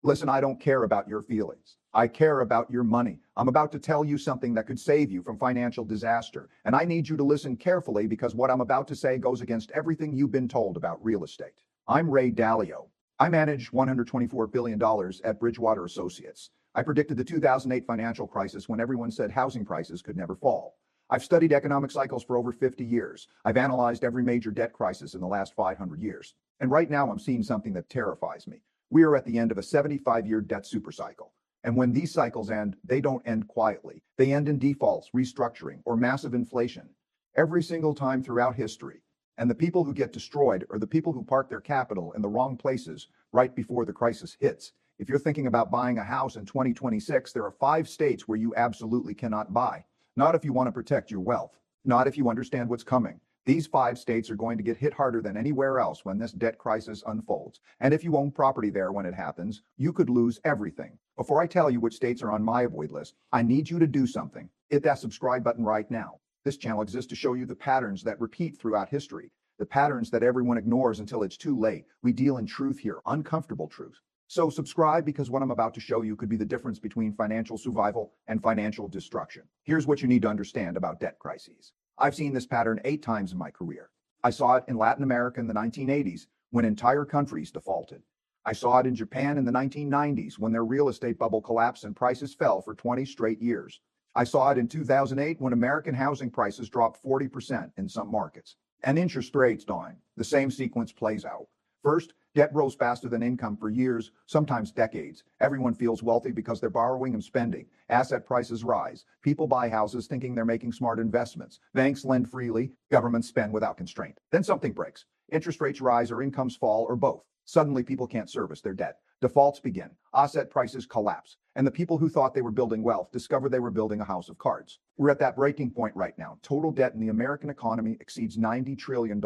Listen, I don't care about your feelings. I care about your money. I'm about to tell you something that could save you from financial disaster. And I need you to listen carefully because what I'm about to say goes against everything you've been told about real estate. I'm Ray Dalio. I manage $124 billion at Bridgewater Associates. I predicted the 2008 financial crisis when everyone said housing prices could never fall. I've studied economic cycles for over 50 years. I've analyzed every major debt crisis in the last 500 years. And right now I'm seeing something that terrifies me. We are at the end of a 75-year debt supercycle. And when these cycles end, they don't end quietly. They end in defaults, restructuring, or massive inflation. Every single time throughout history. And the people who get destroyed are the people who park their capital in the wrong places right before the crisis hits. If you're thinking about buying a house in 2026, there are 5 states where you absolutely cannot buy. Not if you want to protect your wealth. Not if you understand what's coming. These 5 states are going to get hit harder than anywhere else when this debt crisis unfolds. And if you own property there when it happens, you could lose everything. Before I tell you which states are on my avoid list, I need you to do something. Hit that subscribe button right now. This channel exists to show you the patterns that repeat throughout history, the patterns that everyone ignores until it's too late. We deal in truth here, uncomfortable truth. So subscribe because what I'm about to show you could be the difference between financial survival and financial destruction. Here's what you need to understand about debt crises. I've seen this pattern 8 times in my career. I saw it in Latin America in the 1980s when entire countries defaulted. I saw it in Japan in the 1990s when their real estate bubble collapsed and prices fell for 20 straight years. I saw it in 2008 when American housing prices dropped 40% in some markets. And interest rates dying. The same sequence plays out. First, debt grows faster than income for years, sometimes decades. Everyone feels wealthy because they're borrowing and spending. Asset prices rise. People buy houses thinking they're making smart investments. Banks lend freely. Governments spend without constraint. Then something breaks. Interest rates rise or incomes fall or both. Suddenly people can't service their debt. Defaults begin. Asset prices collapse. And the people who thought they were building wealth discover they were building a house of cards. We're at that breaking point right now. Total debt in the American economy exceeds $90 trillion.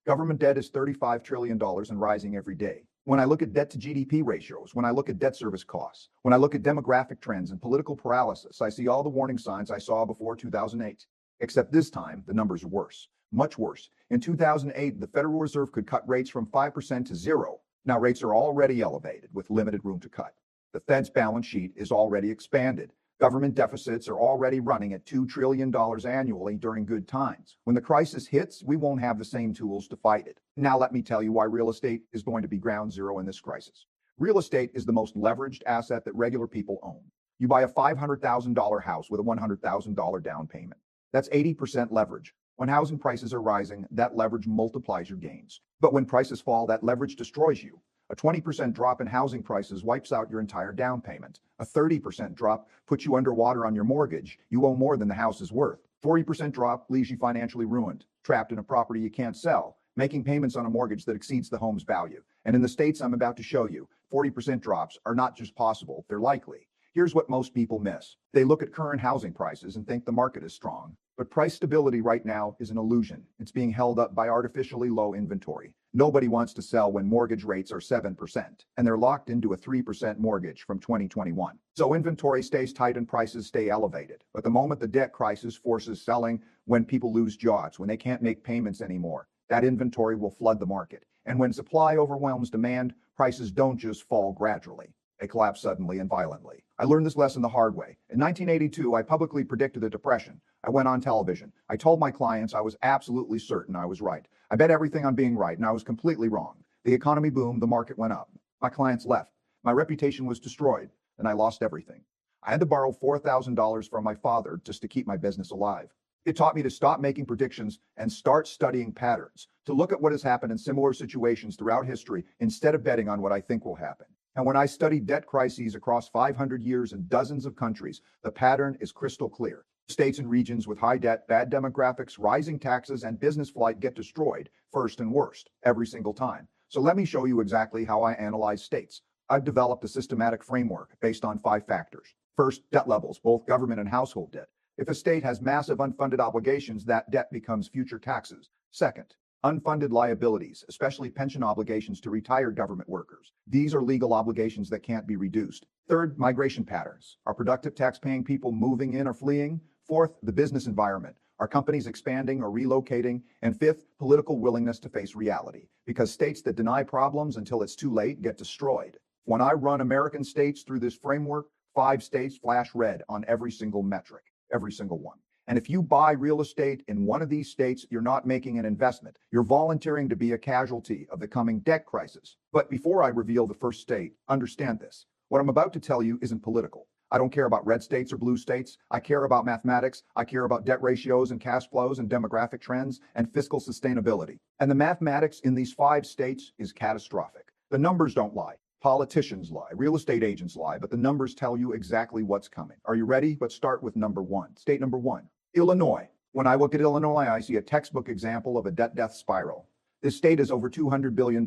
Government debt is $35 trillion and rising every day. When I look at debt to GDP ratios, when I look at debt service costs, when I look at demographic trends and political paralysis, I see all the warning signs I saw before 2008. Except this time, the numbers are worse, much worse. In 2008, the Federal Reserve could cut rates from 5% to 0. Now rates are already elevated with limited room to cut. The Fed's balance sheet is already expanded. Government deficits are already running at $2 trillion annually during good times. When the crisis hits, we won't have the same tools to fight it. Now let me tell you why real estate is going to be ground zero in this crisis. Real estate is the most leveraged asset that regular people own. You buy a $500,000 house with a $100,000 down payment. That's 80% leverage. When housing prices are rising, that leverage multiplies your gains. But when prices fall, that leverage destroys you. A 20% drop in housing prices wipes out your entire down payment. A 30% drop puts you underwater on your mortgage. You owe more than the house is worth. 40% drop leaves you financially ruined, trapped in a property you can't sell, making payments on a mortgage that exceeds the home's value. And in the states I'm about to show you, 40% drops are not just possible, they're likely. Here's what most people miss. They look at current housing prices and think the market is strong. But price stability right now is an illusion. It's being held up by artificially low inventory. Nobody wants to sell when mortgage rates are 7%, and they're locked into a 3% mortgage from 2021. So inventory stays tight and prices stay elevated. But the moment the debt crisis forces selling, when people lose jobs, when they can't make payments anymore, that inventory will flood the market. And when supply overwhelms demand, prices don't just fall gradually. They collapse suddenly and violently. I learned this lesson the hard way. In 1982, I publicly predicted a depression. I went on television. I told my clients I was absolutely certain I was right. I bet everything on being right, and I was completely wrong. The economy boomed, the market went up. My clients left. My reputation was destroyed, and I lost everything. I had to borrow $4,000 from my father just to keep my business alive. It taught me to stop making predictions and start studying patterns, to look at what has happened in similar situations throughout history instead of betting on what I think will happen. And when I studied debt crises across 500 years in dozens of countries, the pattern is crystal clear. States and regions with high debt, bad demographics, rising taxes, and business flight get destroyed first and worst every single time. So let me show you exactly how I analyze states. I've developed a systematic framework based on 5 factors. First, debt levels, both government and household debt. If a state has massive unfunded obligations, that debt becomes future taxes. Second, unfunded liabilities, especially pension obligations to retired government workers. These are legal obligations that can't be reduced. Third, migration patterns. Are productive tax-paying people moving in or fleeing? Fourth, the business environment. Are companies expanding or relocating? And fifth, political willingness to face reality. Because states that deny problems until it's too late get destroyed. When I run American states through this framework, 5 states flash red on every single metric, every single one. And if you buy real estate in one of these states, you're not making an investment. You're volunteering to be a casualty of the coming debt crisis. But before I reveal the first state, understand this. What I'm about to tell you isn't political. I don't care about red states or blue states. I care about mathematics. I care about debt ratios and cash flows and demographic trends and fiscal sustainability. And the mathematics in these 5 states is catastrophic. The numbers don't lie. Politicians lie, real estate agents lie, but the numbers tell you exactly what's coming. Are you ready? Let's start with number one. State number one, Illinois. When I look at Illinois, I see a textbook example of a debt-death spiral. This state has over $200 billion in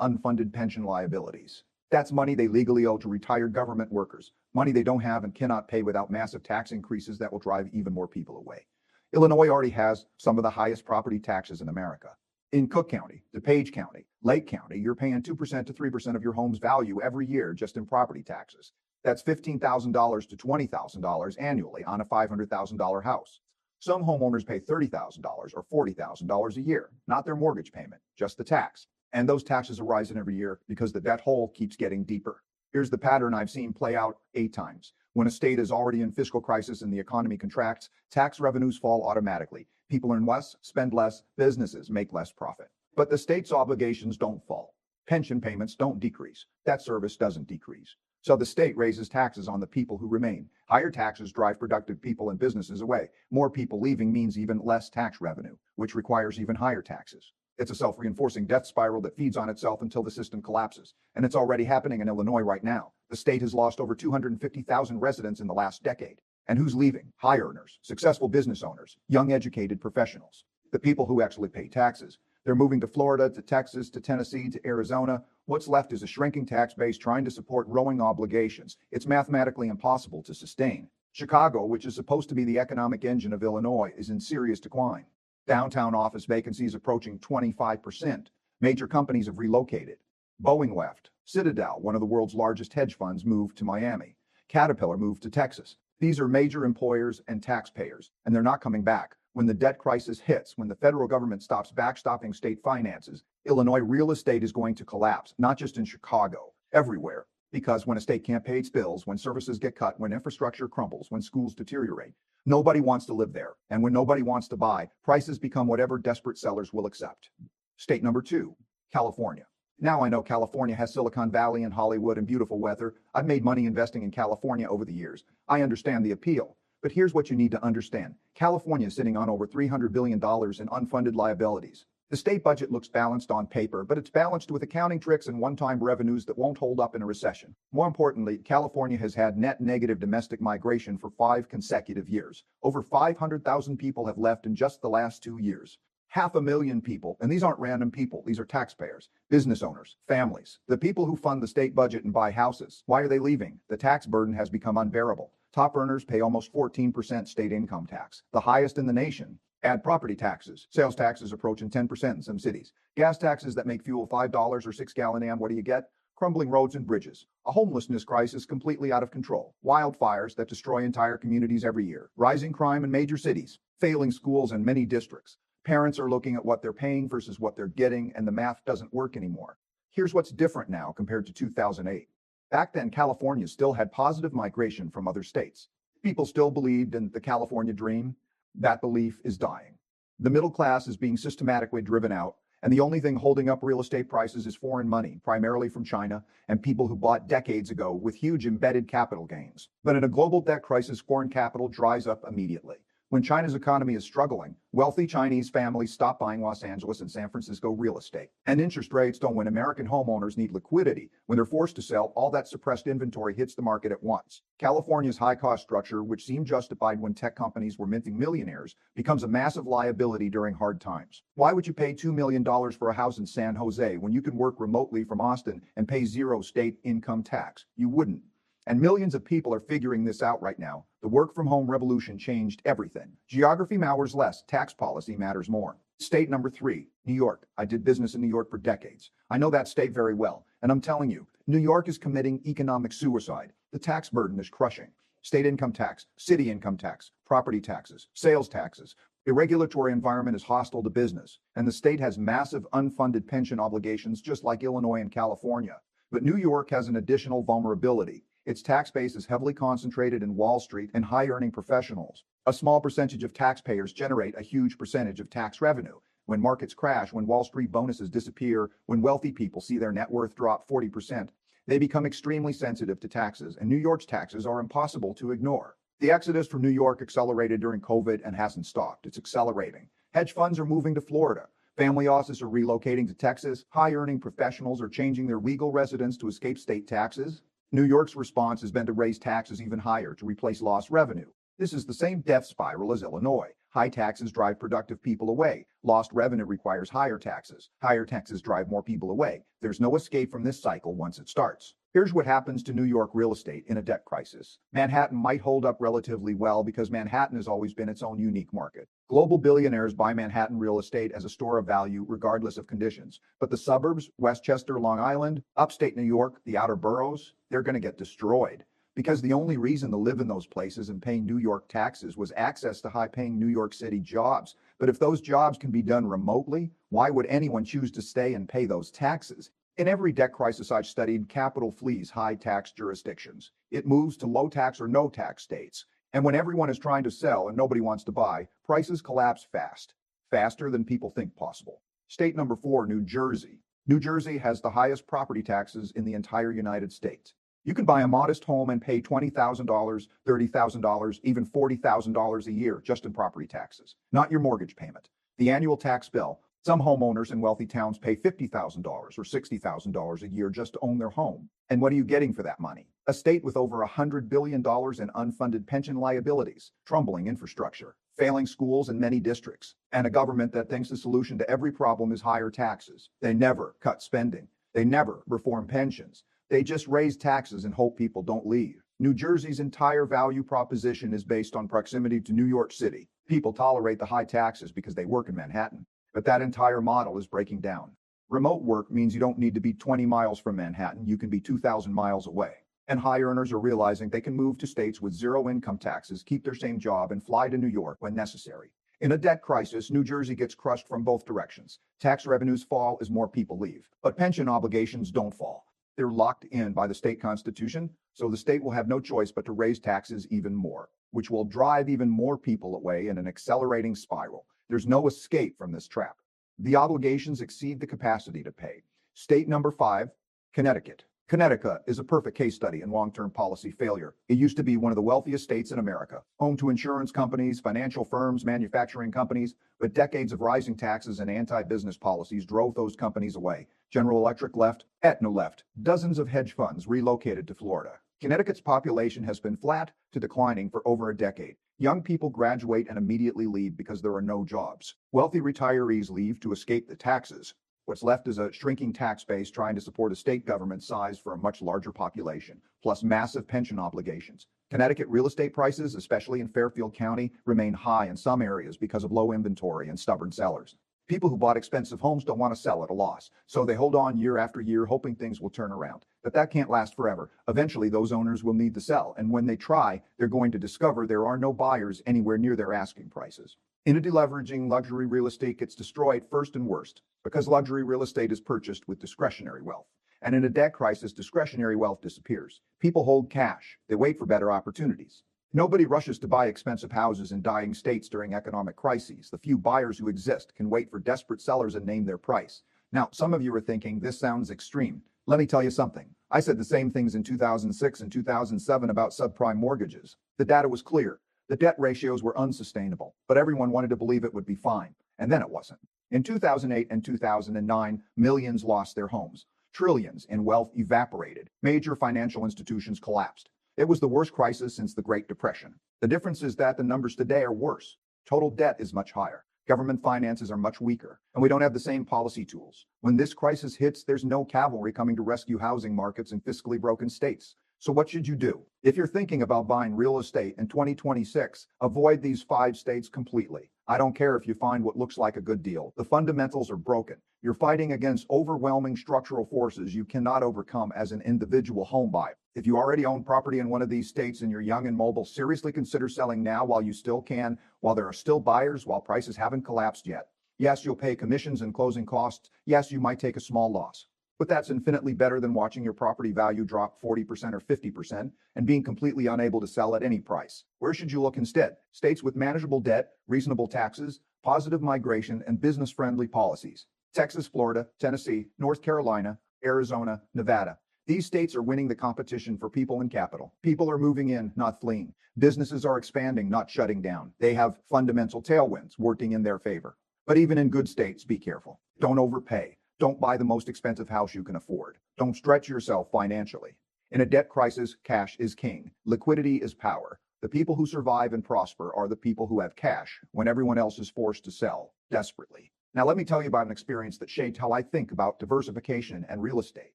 unfunded pension liabilities. That's money they legally owe to retired government workers, money they don't have and cannot pay without massive tax increases that will drive even more people away. Illinois already has some of the highest property taxes in America. In Cook County, DuPage County, Lake County, you're paying 2% to 3% of your home's value every year just in property taxes. That's $15,000 to $20,000 annually on a $500,000 house. Some homeowners pay $30,000 or $40,000 a year, not their mortgage payment, just the tax. And those taxes are rising every year because the debt hole keeps getting deeper. Here's the pattern I've seen play out 8 times. When a state is already in fiscal crisis and the economy contracts, tax revenues fall automatically. People earn less, spend less, businesses make less profit. But the state's obligations don't fall. Pension payments don't decrease. Debt service doesn't decrease. So the state raises taxes on the people who remain. Higher taxes drive productive people and businesses away. More people leaving means even less tax revenue, which requires even higher taxes. It's a self-reinforcing death spiral that feeds on itself until the system collapses. And it's already happening in Illinois right now. The state has lost over 250,000 residents in the last decade. And who's leaving? High earners, successful business owners, young educated professionals, the people who actually pay taxes. They're moving to Florida, to Texas, to Tennessee, to Arizona. What's left is a shrinking tax base trying to support growing obligations. It's mathematically impossible to sustain. Chicago, which is supposed to be the economic engine of Illinois, is in serious decline. Downtown office vacancies approaching 25%. Major companies have relocated. Boeing left. Citadel, one of the world's largest hedge funds, moved to Miami. Caterpillar moved to Texas. These are major employers and taxpayers, and they're not coming back. When the debt crisis hits, when the federal government stops backstopping state finances, Illinois real estate is going to collapse, not just in Chicago, everywhere. Because when a state can't pay its bills, when services get cut, when infrastructure crumbles, when schools deteriorate, nobody wants to live there. And when nobody wants to buy, prices become whatever desperate sellers will accept. State number 2, California. Now I know California has Silicon Valley and Hollywood and beautiful weather. I've made money investing in California over the years. I understand the appeal. But here's what you need to understand. California is sitting on over $300 billion in unfunded liabilities. The state budget looks balanced on paper, but it's balanced with accounting tricks and one-time revenues that won't hold up in a recession. More importantly, California has had net negative domestic migration for 5 consecutive years. Over 500,000 people have left in just the last 2 years. 500,000 people, and these aren't random people, these are taxpayers, business owners, families, the people who fund the state budget and buy houses. Why are they leaving? The tax burden has become unbearable. Top earners pay almost 14% state income tax, the highest in the nation. Add property taxes, sales taxes approaching 10% in some cities, gas taxes that make fuel $5 or 6 gallon am. What do you get? Crumbling roads and bridges, a homelessness crisis completely out of control, wildfires that destroy entire communities every year, rising crime in major cities, failing schools in many districts. Parents are looking at what they're paying versus what they're getting, and the math doesn't work anymore. Here's what's different now compared to 2008. Back then, California still had positive migration from other states. People still believed in the California dream. That belief is dying. The middle class is being systematically driven out, and the only thing holding up real estate prices is foreign money, primarily from China, and people who bought decades ago with huge embedded capital gains. But in a global debt crisis, foreign capital dries up immediately. When China's economy is struggling, wealthy Chinese families stop buying Los Angeles and San Francisco real estate. And interest rates don't when American homeowners need liquidity. When they're forced to sell, all that suppressed inventory hits the market at once. California's high cost structure, which seemed justified when tech companies were minting millionaires, becomes a massive liability during hard times. Why would you pay $2 million for a house in San Jose when you can work remotely from Austin and pay 0 state income tax? You wouldn't. And millions of people are figuring this out right now. The work-from-home revolution changed everything. Geography matters less, tax policy matters more. State number 3, New York. I did business in New York for decades. I know that state very well, and I'm telling you, New York is committing economic suicide. The tax burden is crushing. State income tax, city income tax, property taxes, sales taxes. The regulatory environment is hostile to business, and the state has massive unfunded pension obligations just like Illinois and California. But New York has an additional vulnerability. Its tax base is heavily concentrated in Wall Street and high-earning professionals. A small percentage of taxpayers generate a huge percentage of tax revenue. When markets crash, when Wall Street bonuses disappear, when wealthy people see their net worth drop 40%, they become extremely sensitive to taxes, and New York's taxes are impossible to ignore. The exodus from New York accelerated during COVID and hasn't stopped. It's accelerating. Hedge funds are moving to Florida. Family offices are relocating to Texas. High-earning professionals are changing their legal residence to escape state taxes. New York's response has been to raise taxes even higher to replace lost revenue. This is the same death spiral as Illinois. High taxes drive productive people away. Lost revenue requires higher taxes. Higher taxes drive more people away. There's no escape from this cycle once it starts. Here's what happens to New York real estate in a debt crisis. Manhattan might hold up relatively well because Manhattan has always been its own unique market. Global billionaires buy Manhattan real estate as a store of value regardless of conditions. But the suburbs, Westchester, Long Island, upstate New York, the outer boroughs, they're going to get destroyed. Because the only reason to live in those places and pay New York taxes was access to high-paying New York City jobs. But if those jobs can be done remotely, why would anyone choose to stay and pay those taxes? In every debt crisis I've studied, capital flees high-tax jurisdictions. It moves to low-tax or no-tax states. And when everyone is trying to sell and nobody wants to buy, prices collapse fast. Faster than people think possible. State number 4, New Jersey. New Jersey has the highest property taxes in the entire United States. You can buy a modest home and pay $20,000, $30,000, even $40,000 a year just in property taxes, not your mortgage payment. The annual tax bill. Some homeowners in wealthy towns pay $50,000 or $60,000 a year just to own their home. And what are you getting for that money? A state with over $100 billion in unfunded pension liabilities, crumbling infrastructure, failing schools in many districts, and a government that thinks the solution to every problem is higher taxes. They never cut spending. They never reform pensions. They just raise taxes and hope people don't leave. New Jersey's entire value proposition is based on proximity to New York City. People tolerate the high taxes because they work in Manhattan. But that entire model is breaking down. Remote work means you don't need to be 20 miles from Manhattan. You can be 2,000 miles away. And high earners are realizing they can move to states with zero income taxes, keep their same job, and fly to New York when necessary. In a debt crisis, New Jersey gets crushed from both directions. Tax revenues fall as more people leave. But pension obligations don't fall. They're locked in by the state constitution, so the state will have no choice but to raise taxes even more, which will drive even more people away in an accelerating spiral. There's no escape from this trap. The obligations exceed the capacity to pay. State number 5, Connecticut. Connecticut is a perfect case study in long-term policy failure. It used to be one of the wealthiest states in America, home to insurance companies, financial firms, manufacturing companies, but decades of rising taxes and anti-business policies drove those companies away. General Electric left, Aetna left, dozens of hedge funds relocated to Florida. Connecticut's population has been flat to declining for over a decade. Young people graduate and immediately leave because there are no jobs. Wealthy retirees leave to escape the taxes. What's left is a shrinking tax base trying to support a state government size for a much larger population, plus massive pension obligations. Connecticut real estate prices, especially in Fairfield County, remain high in some areas because of low inventory and stubborn sellers. People who bought expensive homes don't want to sell at a loss, so they hold on year after year hoping things will turn around. But that can't last forever. Eventually, those owners will need to sell, and when they try, they're going to discover there are no buyers anywhere near their asking prices. In a deleveraging, luxury real estate gets destroyed first and worst, because luxury real estate is purchased with discretionary wealth. And in a debt crisis, discretionary wealth disappears. People hold cash. They wait for better opportunities. Nobody rushes to buy expensive houses in dying states during economic crises. The few buyers who exist can wait for desperate sellers and name their price. Now, some of you are thinking, this sounds extreme. Let me tell you something. I said the same things in 2006 and 2007 about subprime mortgages. The data was clear. The debt ratios were unsustainable, but everyone wanted to believe it would be fine. And then it wasn't. In 2008 and 2009, millions lost their homes. Trillions in wealth evaporated. Major financial institutions collapsed. It was the worst crisis since the Great Depression. The difference is that the numbers today are worse. Total debt is much higher. Government finances are much weaker, and we don't have the same policy tools. When this crisis hits, there's no cavalry coming to rescue housing markets in fiscally broken states. So what should you do? If you're thinking about buying real estate in 2026, avoid these 5 states completely. I don't care if you find what looks like a good deal. The fundamentals are broken. You're fighting against overwhelming structural forces you cannot overcome as an individual homebuyer. If you already own property in one of these states and you're young and mobile, seriously consider selling now while you still can, while there are still buyers, while prices haven't collapsed yet. Yes, you'll pay commissions and closing costs. Yes, you might take a small loss. But that's infinitely better than watching your property value drop 40% or 50% and being completely unable to sell at any price. Where should you look instead? States with manageable debt, reasonable taxes, positive migration, and business-friendly policies. Texas, Florida, Tennessee, North Carolina, Arizona, Nevada. These states are winning the competition for people and capital. People are moving in, not fleeing. Businesses are expanding, not shutting down. They have fundamental tailwinds working in their favor. But even in good states, be careful. Don't overpay. Don't buy the most expensive house you can afford. Don't stretch yourself financially. In a debt crisis, cash is king. Liquidity is power. The people who survive and prosper are the people who have cash when everyone else is forced to sell desperately. Now, let me tell you about an experience that shaped how I think about diversification and real estate.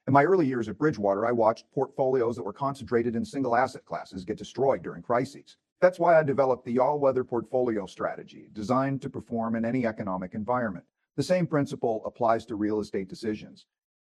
In my early years at Bridgewater, I watched portfolios that were concentrated in single asset classes get destroyed during crises. That's why I developed the all-weather portfolio strategy, designed to perform in any economic environment. The same principle applies to real estate decisions.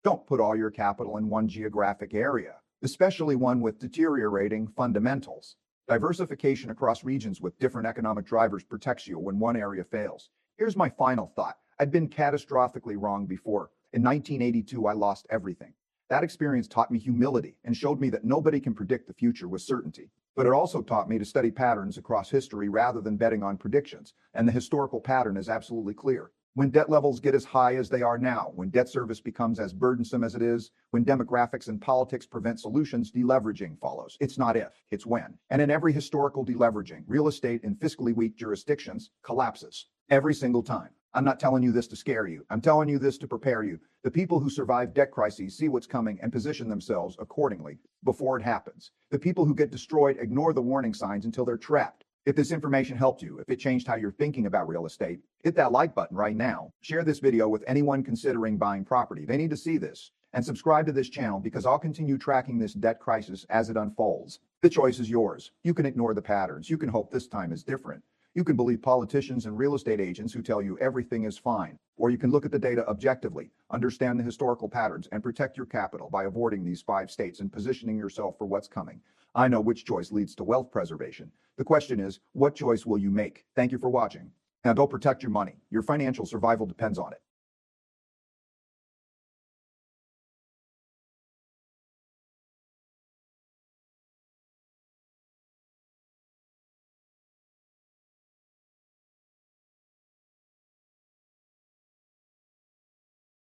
Don't put all your capital in one geographic area, especially one with deteriorating fundamentals. Diversification across regions with different economic drivers protects you when one area fails. Here's my final thought. I'd been catastrophically wrong before. In 1982, I lost everything. That experience taught me humility and showed me that nobody can predict the future with certainty. But it also taught me to study patterns across history rather than betting on predictions, and the historical pattern is absolutely clear. When debt levels get as high as they are now, when debt service becomes as burdensome as it is, when demographics and politics prevent solutions, deleveraging follows. It's not if, it's when. And in every historical deleveraging, real estate in fiscally weak jurisdictions collapses. Every single time. I'm not telling you this to scare you. I'm telling you this to prepare you. The people who survive debt crises see what's coming and position themselves accordingly before it happens. The people who get destroyed ignore the warning signs until they're trapped. If this information helped you, if it changed how you're thinking about real estate, hit that like button right now. Share this video with anyone considering buying property. They need to see this. And subscribe to this channel because I'll continue tracking this debt crisis as it unfolds. The choice is yours. You can ignore the patterns. You can hope this time is different. You can believe politicians and real estate agents who tell you everything is fine. Or you can look at the data objectively, understand the historical patterns, and protect your capital by avoiding these 5 states and positioning yourself for what's coming. I know which choice leads to wealth preservation. The question is, what choice will you make? Thank you for watching. Now, don't protect your money. Your financial survival depends on it.